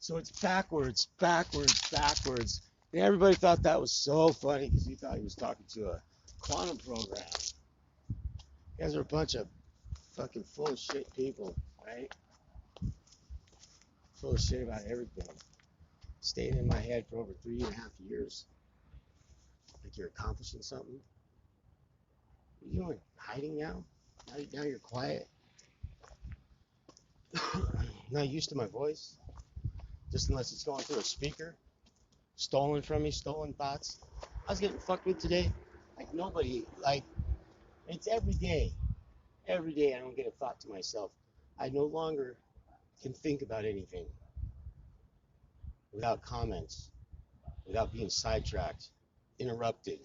So it's backwards, backwards, backwards. And everybody thought that was so funny because he thought he was talking to a quantum program. You guys are a bunch of fucking full of shit people, right? Full of shit about everything. Staying in my head for over 3.5 years. Like you're accomplishing something. What are you doing? Hiding now? Now you're quiet. Not used to my voice. Just unless it's going through a speaker. Stolen from me, stolen thoughts. I was getting fucked with today. Like nobody, like, it's every day. Every day I don't get a thought to myself. I no longer can think about anything without comments, without being sidetracked, interrupted.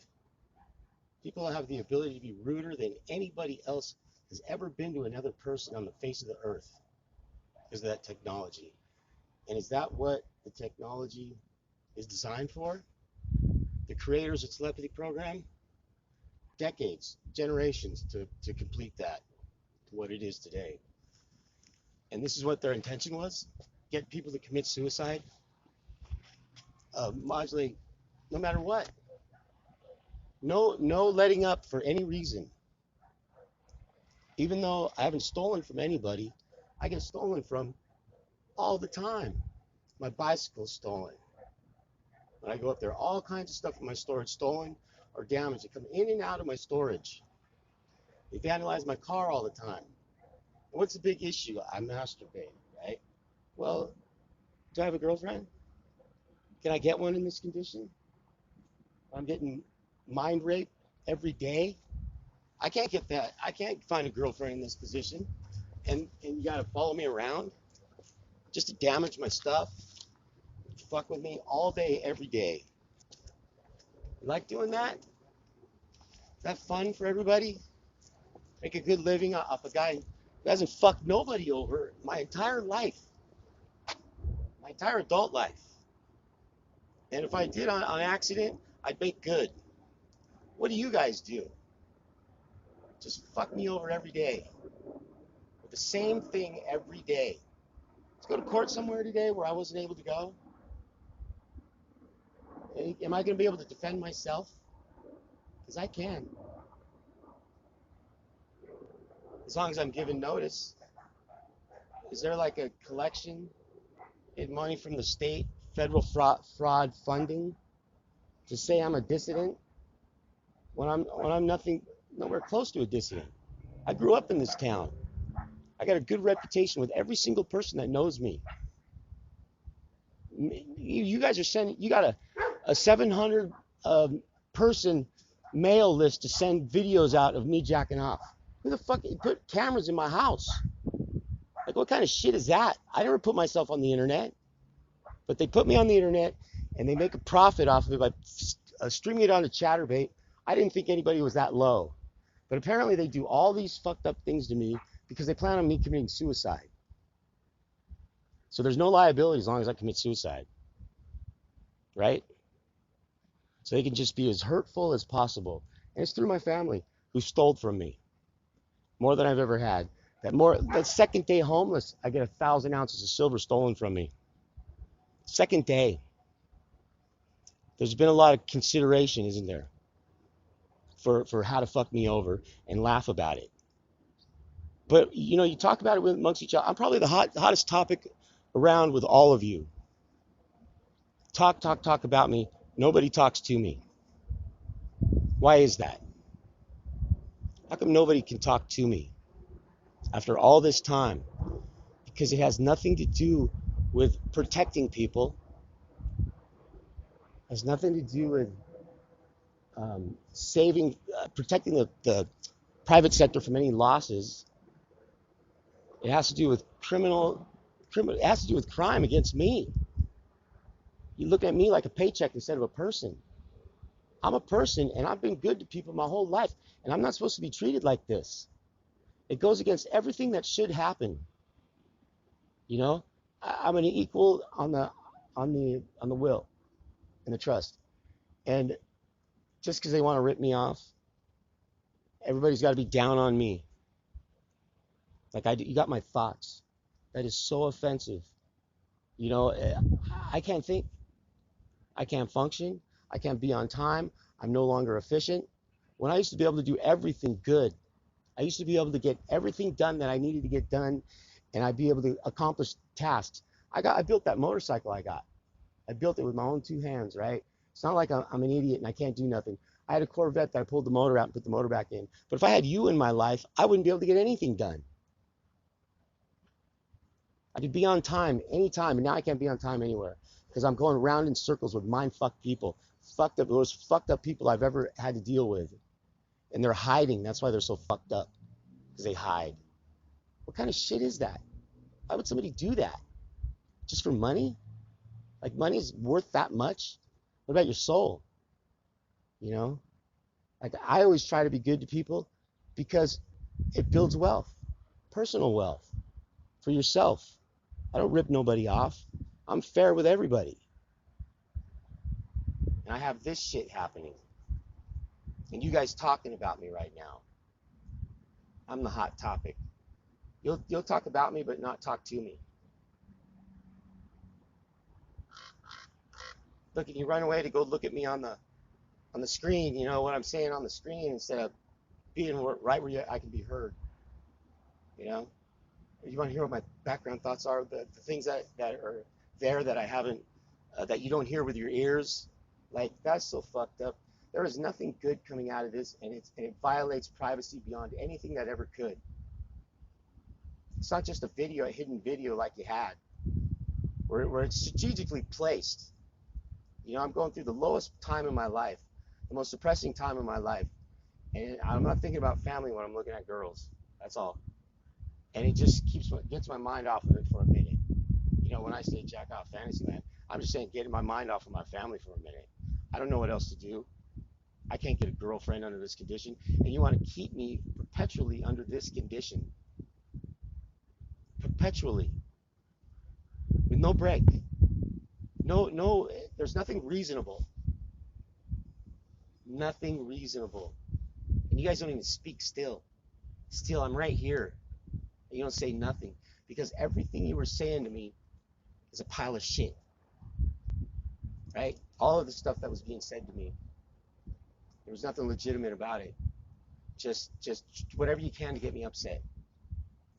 People have the ability to be ruder than anybody else has ever been to another person on the face of the earth because of that technology. And is that what the technology is designed for? The creators of telepathy program? Decades, generations to complete that to what it is today. And this is what their intention was? Get people to commit suicide? Modulate, no matter what. No letting up for any reason. Even though I haven't stolen from anybody, I get stolen from all the time. My bicycle's stolen. When I go up there, all kinds of stuff in my storage stolen or damaged. They come in and out of my storage. They vandalize my car all the time. And what's the big issue? I masturbate, right? Well, do I have a girlfriend? Can I get one in this condition? I'm getting mind raped every day. I can't get that. I can't find a girlfriend in this position. And you gotta follow me around just to damage my stuff. Fuck with me all day, every day. You like doing that? Is that fun for everybody? Make a good living off a guy who hasn't fucked nobody over my entire life. My entire adult life. And if I did on accident, I'd make good. What do you guys do? Just fuck me over every day. With the same thing every day. Let's go to court somewhere today where I wasn't able to go. Am I going to be able to defend myself? Because I can. As long as I'm given notice. Is there like a collection in money from the state, federal fraud funding to say I'm a dissident when I'm nowhere close to a dissident? I grew up in this town. I got a good reputation with every single person that knows me. You guys are sending, you got a 700 person mail list to send videos out of me jacking off. Who the fuck put cameras in my house? Like, what kind of shit is that? I never put myself on the internet, but they put me on the internet and they make a profit off of it by streaming it onto Chatterbait. I didn't think anybody was that low, but apparently they do all these fucked up things to me because they plan on me committing suicide. So there's no liability as long as I commit suicide, right? So they can just be as hurtful as possible. And it's through my family who stole from me more than I've ever had. That second day homeless, I get 1,000 ounces of silver stolen from me. Second day. There's been a lot of consideration, isn't there? For how to fuck me over and laugh about it. But, you know, you talk about it amongst each other. I'm probably the hottest topic around with all of you. Talk about me. Nobody talks to me. Why is that? How come nobody can talk to me after all this time? Because it has nothing to do with protecting people. It has nothing to do with protecting the private sector from any losses. It has to do with it has to do with crime against me. You look at me like a paycheck instead of a person. I'm a person and I've been good to people my whole life, and I'm not supposed to be treated like this. It goes against everything that should happen. You know, I'm an equal on the will and the trust. And just because they want to rip me off, everybody's got to be down on me. Like you got my thoughts. That is so offensive. You know, I can't think. I can't function. I can't be on time. I'm no longer efficient. When I used to be able to do everything good, I used to be able to get everything done that I needed to get done, and I'd be able to accomplish tasks. I built that motorcycle I got. I built it with my own two hands, right? It's not like I'm an idiot and I can't do nothing. I had a Corvette that I pulled the motor out and put the motor back in. But if I had you in my life, I wouldn't be able to get anything done. I could be on time anytime, and now I can't be on time anywhere because I'm going around in circles with mind fucked people, fucked up, the most fucked up people I've ever had to deal with, and they're hiding. That's why they're so fucked up, because they hide. What kind of shit is that? Why would somebody do that? Just for money? Like money is worth that much? What about your soul? You know? Like I always try to be good to people because it builds wealth, personal wealth for yourself. I don't rip nobody off. I'm fair with everybody. And I have this shit happening. And you guys talking about me right now. I'm the hot topic. You'll talk about me but not talk to me. Look, you run away to go look at me on the screen, you know what I'm saying on the screen instead of being right where I can be heard, you know? You want to hear what my background thoughts are, the things that are there that I haven't, that you don't hear with your ears. Like, that's so fucked up. There is nothing good coming out of this, and it violates privacy beyond anything that ever could. It's not just a video, a hidden video like you had, where it's strategically placed. You know, I'm going through the lowest time in my life, the most depressing time in my life, and I'm not thinking about family when I'm looking at girls. That's all. And it just gets my mind off of it for a minute. You know, when I say jack off Fantasyland, I'm just saying getting my mind off of my family for a minute. I don't know what else to do. I can't get a girlfriend under this condition, and you want to keep me perpetually under this condition, perpetually, with no break. No, there's nothing reasonable. Nothing reasonable. And you guys don't even speak still. Still, I'm right here. And you don't say nothing because everything you were saying to me is a pile of shit, right? All of the stuff that was being said to me, there was nothing legitimate about it. Just whatever you can to get me upset.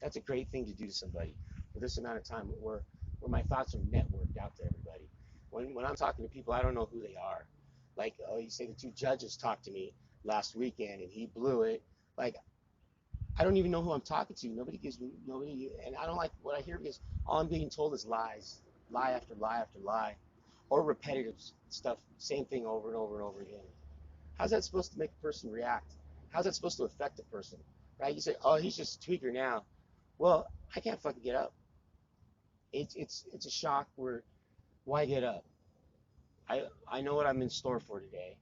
That's a great thing to do to somebody for this amount of time where my thoughts are networked out to everybody. When I'm talking to people, I don't know who they are. Like, oh, you say the two judges talked to me last weekend and he blew it. Like, I don't even know who I'm talking to. Nobody, and I don't like what I hear because all I'm being told is lies, lie after lie after lie, or repetitive stuff, same thing over and over and over again. How's that supposed to make a person react? How's that supposed to affect a person? Right? You say, oh, he's just a tweaker now. Well, I can't fucking get up. It's a shock where why get up? I know what I'm in store for today.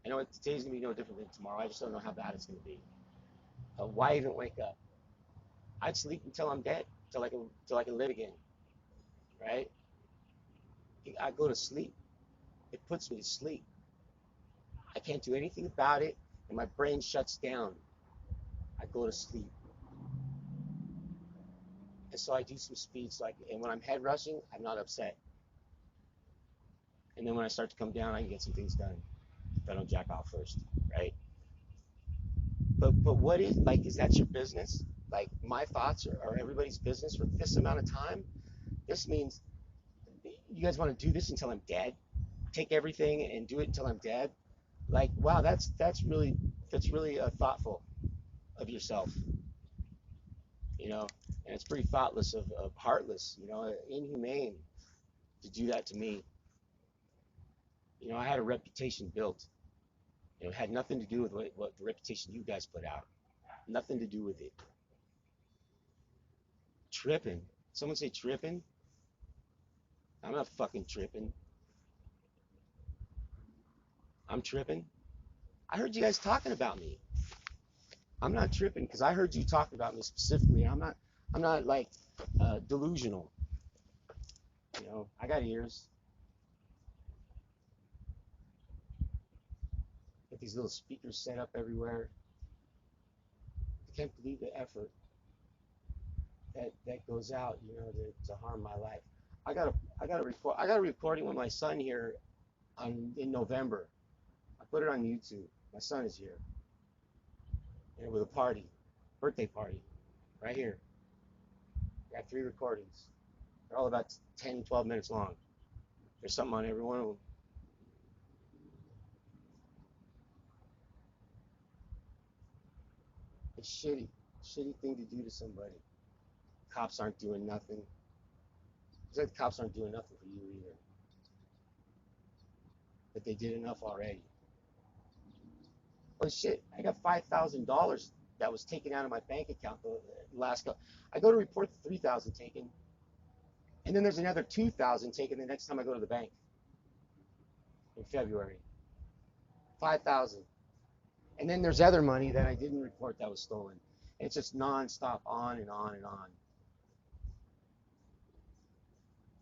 I know today's gonna be no different than tomorrow. I just don't know how bad it's gonna be. Why even wake up? I'd sleep until I'm dead, till I can live again, right? I go to sleep. It puts me to sleep. I can't do anything about it, and my brain shuts down. I go to sleep. And so I do some speeds, and when I'm head rushing, I'm not upset. And then when I start to come down, I can get some things done if I don't jack off first, right? But what is, like, is that your business? Like, my thoughts are everybody's business for this amount of time? This means you guys want to do this until I'm dead? Take everything and do it until I'm dead? Like, wow, that's really thoughtful of yourself, you know? And it's pretty thoughtless of heartless, you know, inhumane to do that to me. You know, I had a reputation built. You know, it had nothing to do with what the reputation you guys put out. Nothing to do with it. Tripping. Someone say tripping? I'm not fucking tripping. I'm tripping. I heard you guys talking about me. I'm not tripping because I heard you talking about me specifically. I'm not like delusional. You know, I got ears. Get these little speakers set up everywhere. I can't believe the effort that goes out, you know, to harm my life. I got I got a recording with my son here in November. I put it on YouTube. My son is here. And it was a party, birthday party, right here. I got 3 recordings. They're all about 10, 12 minutes long. There's something on every one of them. It's shitty thing to do to somebody. Cops aren't doing nothing. It's like the cops aren't doing nothing for you either. But they did enough already. Well, shit, I got $5,000 that was taken out of my bank account the last couple. I go to report the 3,000 taken, and then there's another 2,000 taken the next time I go to the bank in February. 5,000. And then there's other money that I didn't report that was stolen. And it's just nonstop, on and on and on.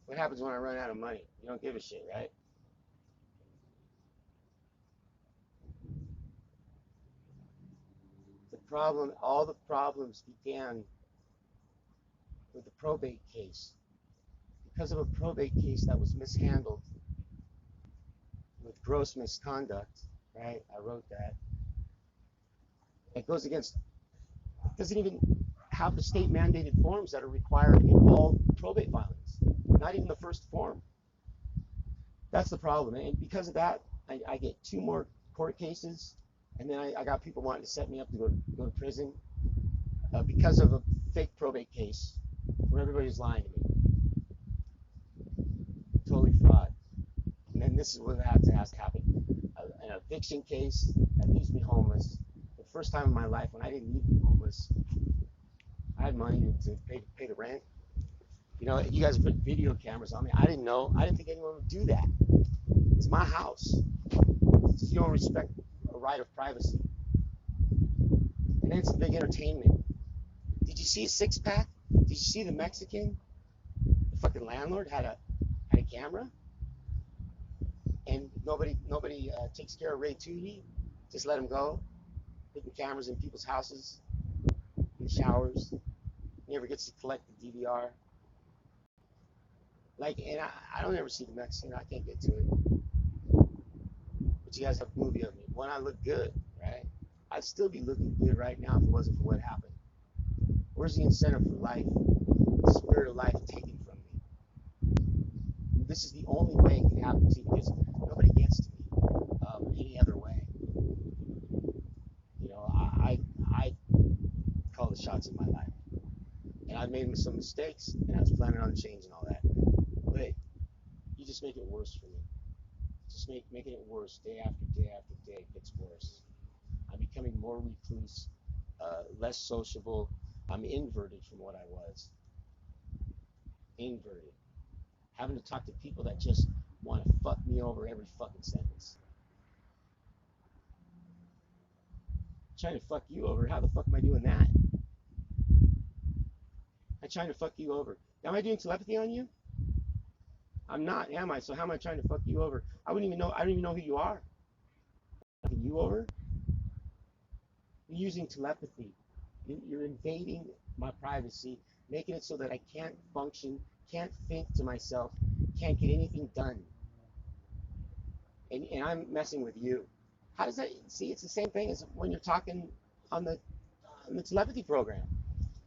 What happens when I run out of money? You don't give a shit, right? The problem, all the problems began with the probate case. Because of a probate case that was mishandled with gross misconduct, right? I wrote that. It goes against, it doesn't even have the state mandated forms that are required in all probate filings. Not even the first form. That's the problem. And because of that, I get 2 more court cases. And then I got people wanting to set me up to go to prison because of a fake probate case where everybody's lying to me. Totally fraud. And then this is what has to happen. An eviction case that leaves me homeless. The first time in my life when I didn't need to be homeless, I had money to pay the rent. You know, you guys put video cameras on me. I didn't know. I didn't think anyone would do that. It's my house. You don't respect a right of privacy. And then it's a big entertainment. Did you see a 6-pack? Did you see the Mexican? The fucking landlord had a camera, and nobody takes care of Ray Toohey. Just let him go, putting cameras in people's houses, in the showers. He never gets to collect the DVR. Like, and I don't ever see the Mexican. I can't get to it. But you guys have a movie of me. When I look good, right? I'd still be looking good right now if it wasn't for what happened. Where's the incentive for life? The spirit of life taken from me. This is the only way it can happen to me because nobody gets to me any other way. You know, I call the shots in my life. And I made some mistakes, and I was planning on changing all that. But you just make it worse for me. Just making it worse day after day after day. It gets worse. I'm becoming more recluse, less sociable. I'm inverted from what I was. Inverted. Having to talk to people that just want to fuck me over every fucking sentence. Trying to fuck you over. How the fuck am I doing that? I'm trying to fuck you over. Am I doing telepathy on you? I'm not, am I? So how am I trying to fuck you over? I don't even know who you are. Fucking you over? You're using telepathy. You're invading my privacy, making it so that I can't function, can't think to myself, can't get anything done. And I'm messing with you. How does that, see, it's the same thing as when you're talking on the telepathy program.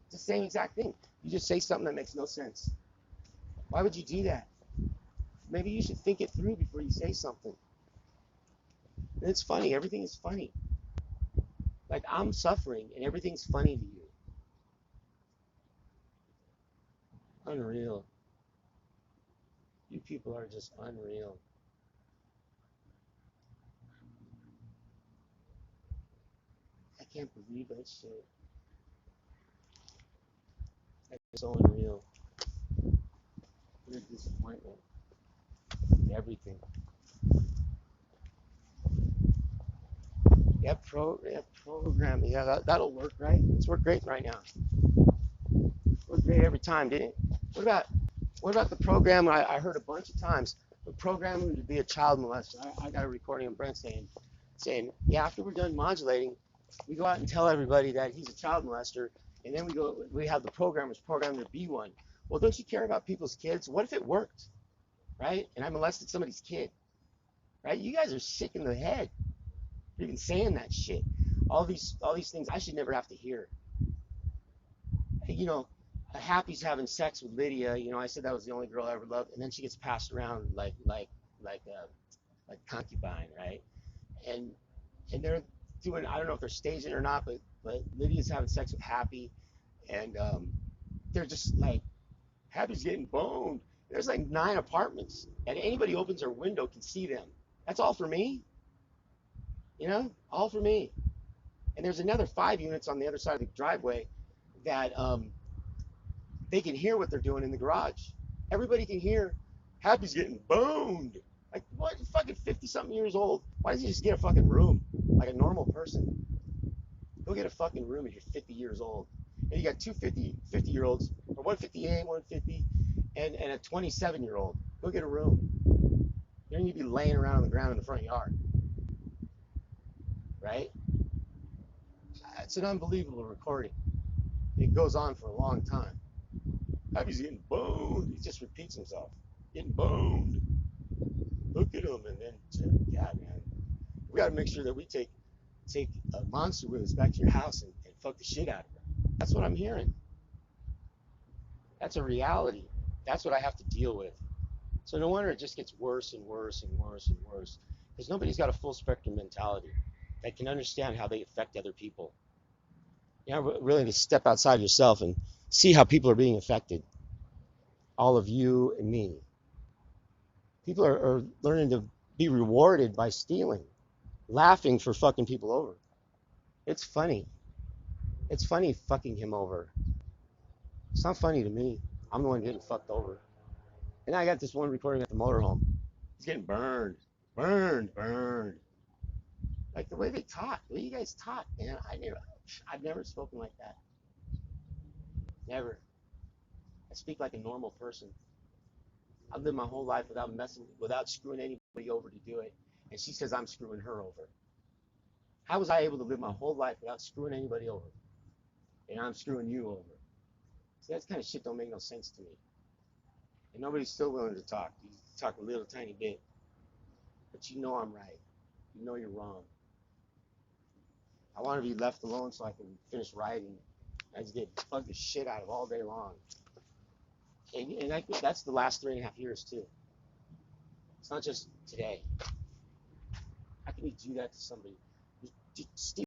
It's the same exact thing. You just say something that makes no sense. Why would you do that? Maybe you should think it through before you say something. And it's funny. Everything is funny. Like, I'm suffering and everything's funny to you. Unreal. You people are just unreal. I can't believe that shit. That's so unreal. What a disappointment. Everything. Yeah, programming. Yeah, that'll work, right? It's worked great right now. Worked great every time, didn't it? What about the program I heard a bunch of times? The program to be a child molester. I got a recording of Brent saying, yeah, after we're done modulating, we go out and tell everybody that he's a child molester, and then we have the programmers program to be one. Well, don't you care about people's kids? What if it worked? right? And I molested somebody's kid, right? You guys are sick in the head for even saying that shit. All these things I should never have to hear. You know, Happy's having sex with Lydia. You know, I said that was the only girl I ever loved, and then she gets passed around like concubine, right? And they're doing, I don't know if they're staging it or not, but Lydia's having sex with Happy, and they're just like, Happy's getting boned. There's like 9 apartments, and anybody opens their window can see them. That's all for me, you know, all for me. And there's another 5 units on the other side of the driveway that they can hear what they're doing in the garage. Everybody can hear Happy's getting boned. Like, what? You're fucking 50 something years old. Why doesn't he just get a fucking room like a normal person? Go get a fucking room if you're 50 years old. And you got two 50-year olds, or 158, 150, and a 27-year-old. Go get a room. You don't need to be laying around on the ground in the front yard, right? It's an unbelievable recording. It goes on for a long time. Happy's getting boned. He just repeats himself. Getting boned. Look at him, and then, yeah, man. We got to make sure that we take a monster with us back to your house and fuck the shit out of her. That's what I'm hearing. That's a reality. That's what I have to deal with. So no wonder it just gets worse and worse and worse and worse. Because nobody's got a full spectrum mentality that can understand how they affect other people. You know, really to step outside yourself and see how people are being affected. All of you and me. People are learning to be rewarded by stealing, laughing for fucking people over. It's funny. It's funny fucking him over. It's not funny to me. I'm the one getting fucked over. And I got this one recording at the motorhome. He's getting burned, burned. Like the way they talk, the way you guys talk, man. I've never spoken like that. Never. I speak like a normal person. I've lived my whole life without screwing anybody over to do it. And she says I'm screwing her over. How was I able to live my whole life without screwing anybody over? And I'm screwing you over. See, that kind of shit don't make no sense to me. And nobody's still willing to talk. You talk a little tiny bit, but you know I'm right. You know you're wrong. I want to be left alone so I can finish writing. I just get bugged the shit out of all day long. And I think that's the last 3.5 years too. It's not just today. How can you do that to somebody? Just steal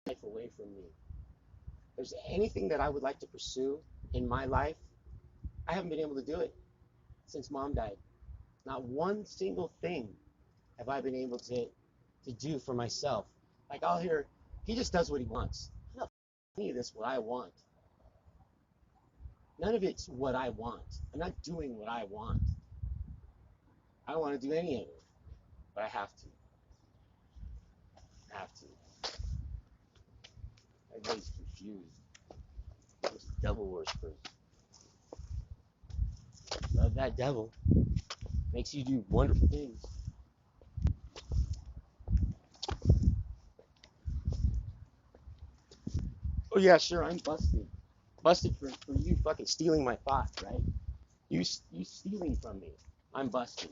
life away from me. If there's anything that I would like to pursue in my life, I haven't been able to do it since Mom died. Not one single thing have I been able to do for myself. Like I'll hear, he just does what he wants. I'm not any of this what I want. None of it's what I want. I'm not doing what I want. I don't want to do any of it, but I have to. I have to. Everybody's confused. What's the devil worshiper? Love that devil. Makes you do wonderful things. Oh yeah, sure, I'm busted. Busted for you fucking stealing my thoughts, right? You stealing from me. I'm busted.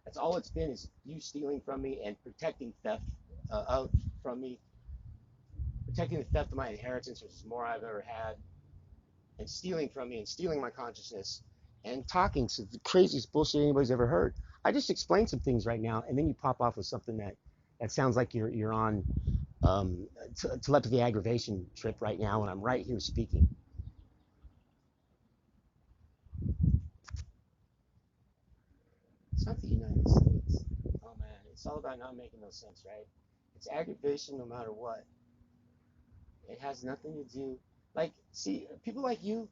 That's all it's been is you stealing from me and protecting theft from me. Protecting the theft of my inheritance, which is more I've ever had. And stealing from me and stealing my consciousness and talking to the craziest bullshit anybody's ever heard. I just explained some things right now, and then you pop off with something that sounds like you're on telepathy aggravation trip right now, and I'm right here speaking. It's not the United States. Oh man, it's all about not making no sense, right? It's aggravation no matter what. It has nothing to do. Like, see, people like you,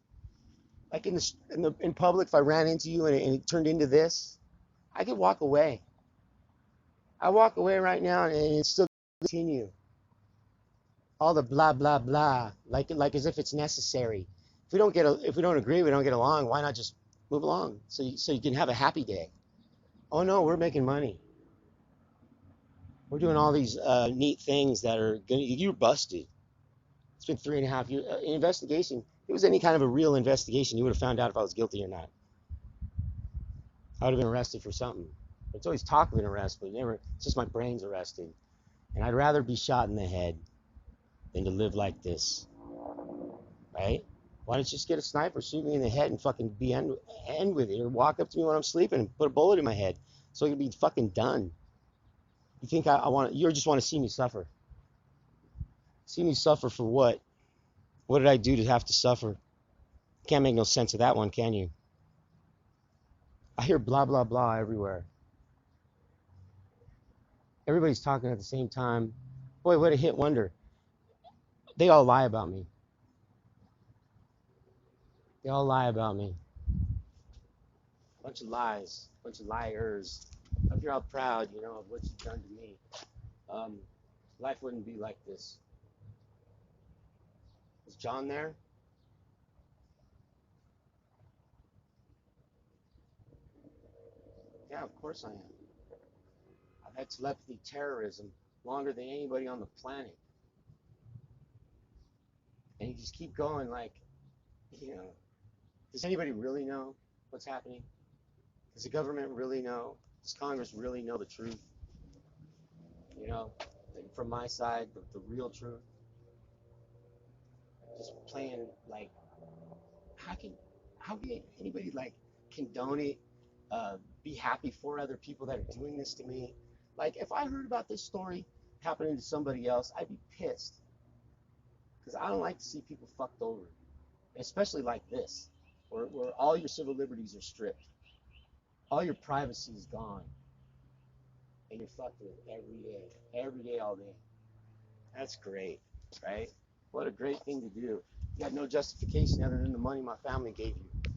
like in public, if I ran into you and it turned into this, I could walk away. I walk away right now and it still continue. All the blah blah blah, like as if it's necessary. If we don't agree, we don't get along. Why not just move along so you can have a happy day? Oh no, we're making money. We're doing all these neat things that are gonna. You're busted. It's been 3.5 years. Investigation. If it was any kind of a real investigation, you would have found out if I was guilty or not. I would have been arrested for something. It's always talk of an arrest, but never. It's just my brain's arrested, and I'd rather be shot in the head than to live like this, right? Why don't you just get a sniper, shoot me in the head, and fucking end with it, or walk up to me when I'm sleeping and put a bullet in my head, so I can be fucking done. You think I want? You just want to see me suffer? See me suffer for what? What did I do to have to suffer? Can't make no sense of that one, can you? I hear blah blah blah everywhere. Everybody's talking at the same time. Boy, what a hit wonder. They all lie about me. They all lie about me. Bunch of lies, bunch of liars. I hope you're all proud, of what you've done to me. Life wouldn't be like this. Is John there? Yeah, of course I am. I've had telepathy terrorism longer than anybody on the planet. And you just keep going like, does anybody really know what's happening? Does the government really know? Does Congress really know the truth? From my side, the real truth. Just playing like, how can anybody like condone it? Be happy for other people that are doing this to me? Like, if I heard about this story happening to somebody else, I'd be pissed, because I don't like to see people fucked over, especially like this, where all your civil liberties are stripped, all your privacy is gone, and you're fucked with every day, all day. That's great, right? What a great thing to do. You got no justification other than the money my family gave you.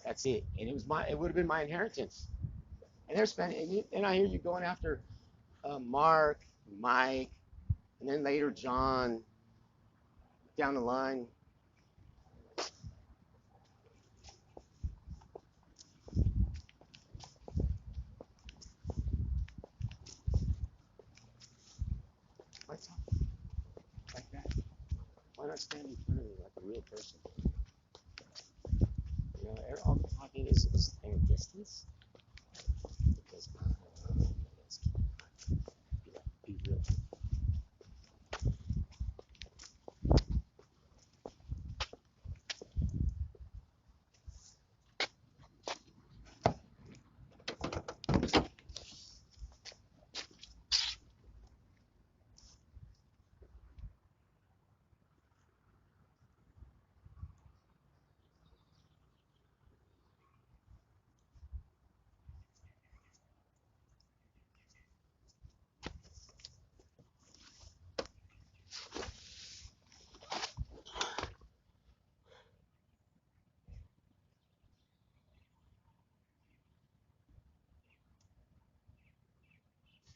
That's it. And it would have been my inheritance. And they're spending, and I hear you going after Mark, Mike, and then later John, down the line. Why talk like that? Why not stand in front of me like a real person? All the talking is in a distance. Because let's be real.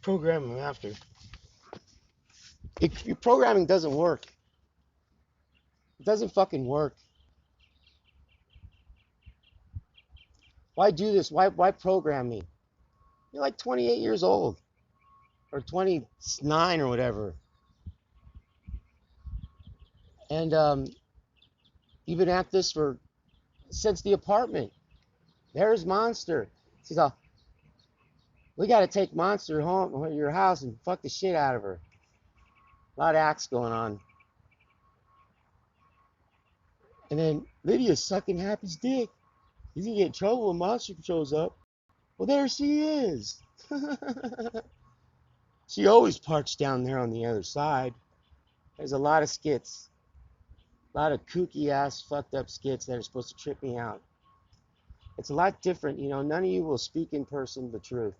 Program them after. Your programming doesn't work. It doesn't fucking work. Why do this? Why program me? You're like 28 years old, or 29 or whatever. And you've been at this since the apartment. There's Monster. She's all, we got to take Monster home to your house and fuck the shit out of her. A lot of acts going on. And then Lydia's sucking Happy's dick. He's gonna get in trouble when Monster shows up. Well, there she is. She always parks down there on the other side. There's a lot of skits. A lot of kooky ass fucked up skits that are supposed to trip me out. It's a lot different, none of you will speak in person the truth.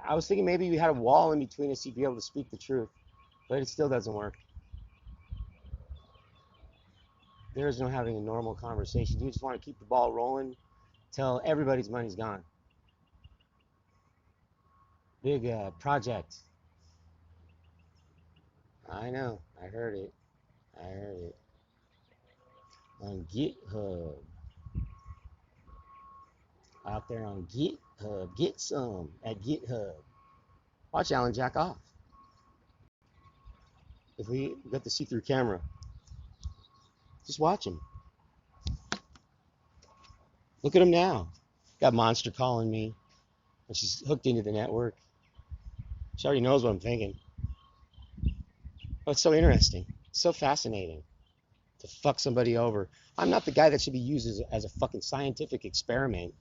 I was thinking maybe we had a wall in between us, you'd be able to speak the truth. But it still doesn't work. There is no having a normal conversation. You just want to keep the ball rolling till everybody's money's gone. Big project. I know. I heard it. On GitHub. Out there on GitHub. Get some at GitHub. Watch Alan jack off. If we got the see-through camera, just watch him. Look at him now. Got Monster calling me, and she's hooked into the network. She already knows what I'm thinking. Oh, it's so interesting. It's so fascinating to fuck somebody over. I'm not the guy that should be used as a fucking scientific experiment.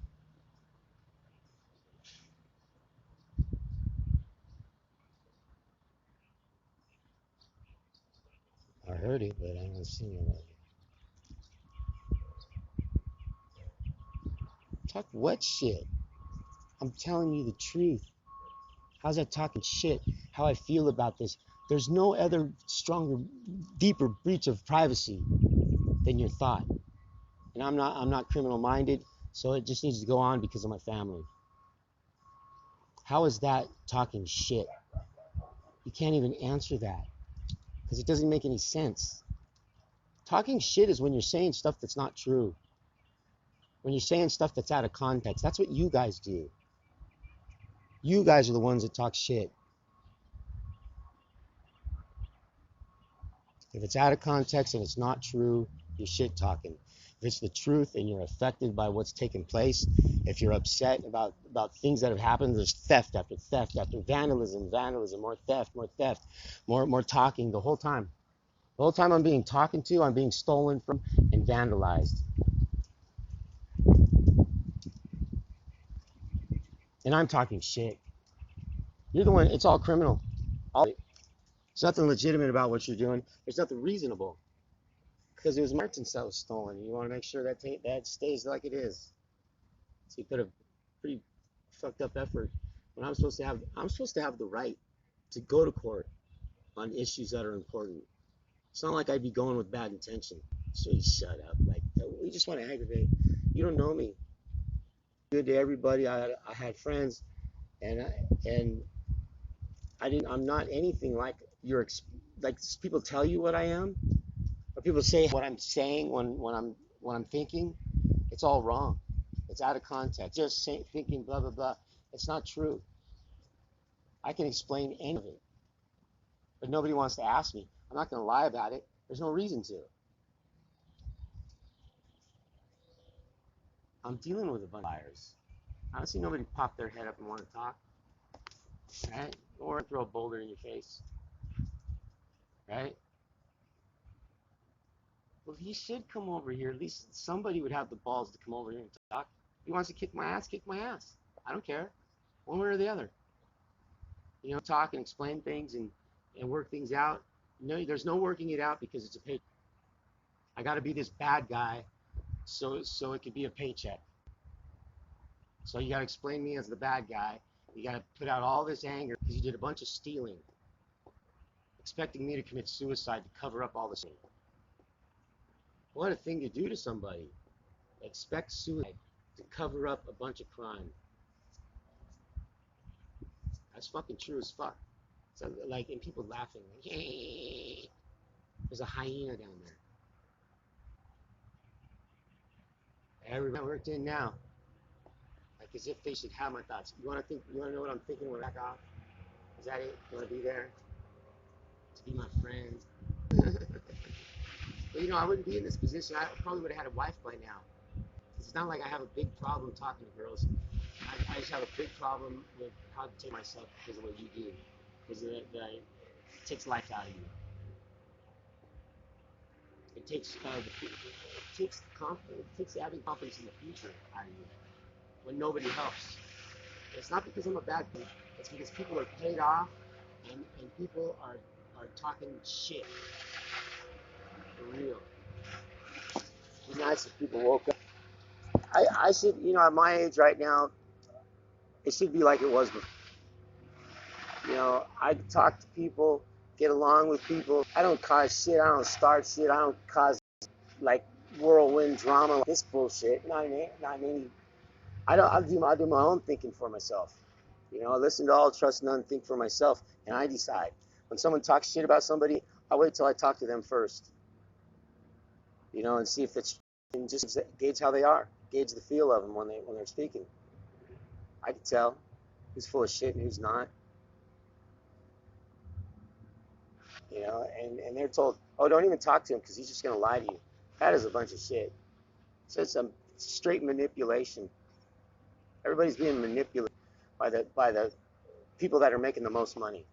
I heard it, but I don't see nobody. Talk what shit? I'm telling you the truth. How's that talking shit? How I feel about this? There's no other stronger, deeper breach of privacy than your thought. And I'm not criminal minded, so it just needs to go on because of my family. How is that talking shit? You can't even answer that because it doesn't make any sense. Talking shit is when you're saying stuff that's not true. When you're saying stuff that's out of context. That's what you guys do. You guys are the ones that talk shit. If it's out of context and it's not true, you're shit talking. If it's the truth and you're affected by what's taken place, if you're upset about things that have happened, there's theft after theft after vandalism, more theft, more talking the whole time. The whole time I'm being talked to, I'm being stolen from and vandalized. And I'm talking shit. You're the one, it's all criminal. There's nothing legitimate about what you're doing. There's nothing reasonable. Because it was Martin's that was stolen. You want to make sure that stays like it is. So you put a pretty fucked up effort. When I'm supposed to have the right to go to court on issues that are important. It's not like I'd be going with bad intention. So you shut up. Like we just want to aggravate. You don't know me. Good to everybody. I had friends, and I'm not anything like like people tell you what I am, or people say what I'm saying when I'm thinking. It's all wrong. It's out of context. Just thinking blah blah blah. It's not true. I can explain any of it, but nobody wants to ask me. I'm not going to lie about it. There's no reason to. I'm dealing with a bunch of liars. I don't see nobody pop their head up and want to talk, right? Or throw a boulder in your face, right? Well, he should come over here. At least somebody would have the balls to come over here and talk. If he wants to kick my ass, kick my ass. I don't care, one way or the other. Talk and explain things and work things out. There's no working it out because it's a pay. I got to be this bad guy, so it could be a paycheck. So you got to explain me as the bad guy. You got to put out all this anger because you did a bunch of stealing, expecting me to commit suicide to cover up all this. What a thing to do to somebody. Expect suicide to cover up a bunch of crime. That's fucking true as fuck. So, and people laughing, like, hey, there's a hyena down there. Everybody worked in now, like as if they should have my thoughts. You want to know what I'm thinking when I back off? Is that it? You want to be there? To be my friend? But I wouldn't be in this position. I probably would have had a wife by now. It's not like I have a big problem talking to girls. I just have a big problem with how to take myself because of what you do. Because it takes life out of you. It takes confidence. It takes having confidence in the future out of you when nobody helps. It's not because I'm a bad person. It's because people are paid off and people are talking shit. For real. It'd be nice if people woke up. I should, at my age right now, it should be like it was before. I talk to people, get along with people. I don't cause shit. I don't start shit. I don't cause like whirlwind drama like this bullshit. Not any. I do my own thinking for myself. I listen to all, trust none, think for myself, and I decide. When someone talks shit about somebody, I wait till I talk to them first. And see if it's, and just gauge how they are, gauge the feel of them when they're speaking. I can tell who's full of shit and who's not. And they're told, oh, don't even talk to him because he's just going to lie to you. That is a bunch of shit. So it's some straight manipulation. Everybody's being manipulated by the people that are making the most money.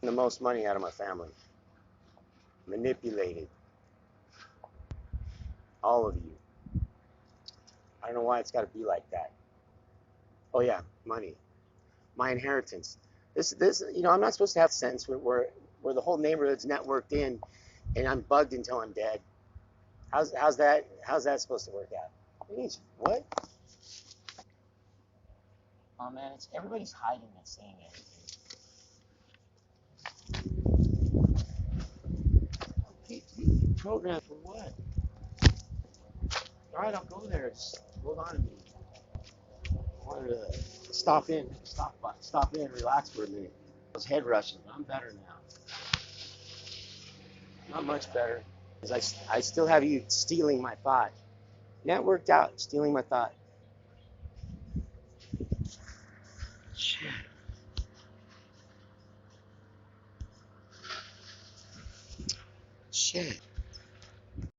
The most money out of my family. Manipulated. All of you. I don't know why it's got to be like that. Oh yeah, money. My inheritance. This, I'm not supposed to have a sentence where the whole neighborhood's networked in, and I'm bugged until I'm dead. How's that supposed to work out? What? Oh man, everybody's hiding and saying everything. Program for what? All right, I'll go there. Just hold on to me. I wanted to stop in, relax for a minute. I was head rushing, but I'm better now. Not much better, because I still have you stealing my thought. That worked out, stealing my thought. Shit. Shit.